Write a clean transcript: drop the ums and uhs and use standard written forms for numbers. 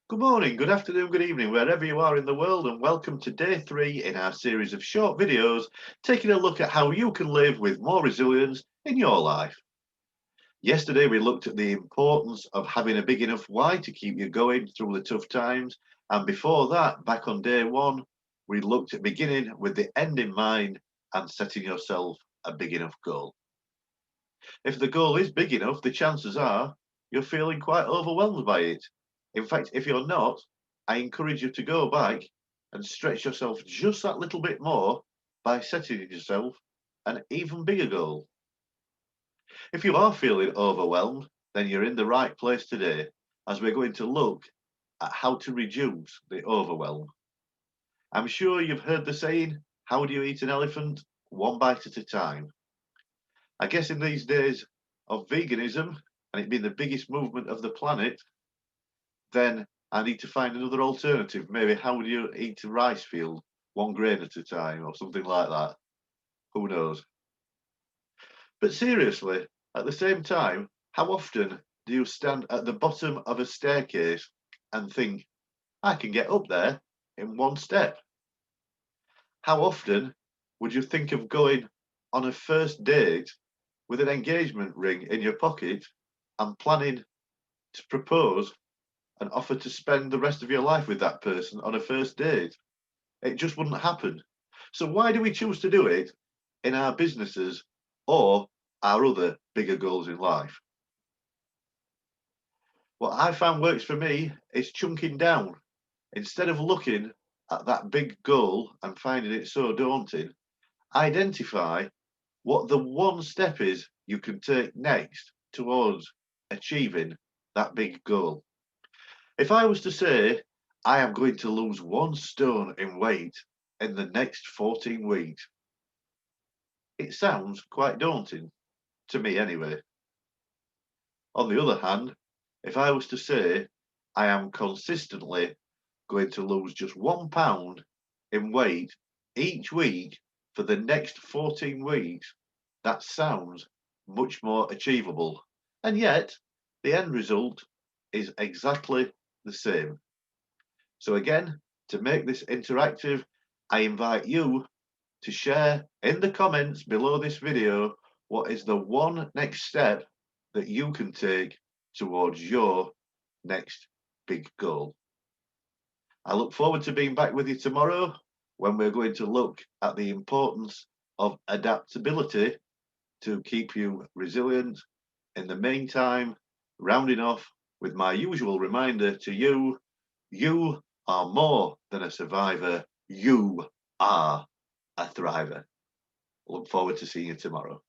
Good morning, good afternoon, good evening, wherever you are in the world, and welcome to day 3 in our series of short videos taking a look at how you can live with more resilience in your life. Yesterday, we looked at the importance of having a big enough why to keep you going through the tough times, and before that, back on day 1, we looked at beginning with the end in mind and setting yourself a big enough goal. If the goal is big enough, the chances are you're feeling quite overwhelmed by it. In fact, if you're not, I encourage you to go back and stretch yourself just that little bit more by setting yourself an even bigger goal. If you are feeling overwhelmed, then you're in the right place today, as we're going to look at how to reduce the overwhelm. I'm sure you've heard the saying, how do you eat an elephant? One bite at a time. I guess in these days of veganism and it being the biggest movement of the planet, then I need to find another alternative. Maybe how do you eat a rice field? One grain at a time or something like that. Who knows? But seriously, at the same time, how often do you stand at the bottom of a staircase and think, I can get up there in one step? How often would you think of going on a first date with an engagement ring in your pocket and planning to propose and offer to spend the rest of your life with that person on a first date? It just wouldn't happen. So why do we choose to do it in our businesses or our other bigger goals in life? What I found works for me is chunking down. Instead of looking at that big goal and finding it so daunting, identify what the one step is you can take next towards achieving that big goal. If I was to say, I am going to lose 1 stone in weight in the next 14 weeks, it sounds quite daunting, to me anyway. On the other hand, if I was to say, I am consistently going to lose just £1 in weight each week for the next 14 weeks, that sounds much more achievable. And yet, the end result is exactly the same. So again, to make this interactive, I invite you to share in the comments below this video what is the one next step that you can take towards your next big goal. I look forward to being back with you tomorrow when we're going to look at the importance of adaptability to keep you resilient. In the meantime, rounding off with my usual reminder to you, you are more than a survivor, you are a thriver. Look forward to seeing you tomorrow.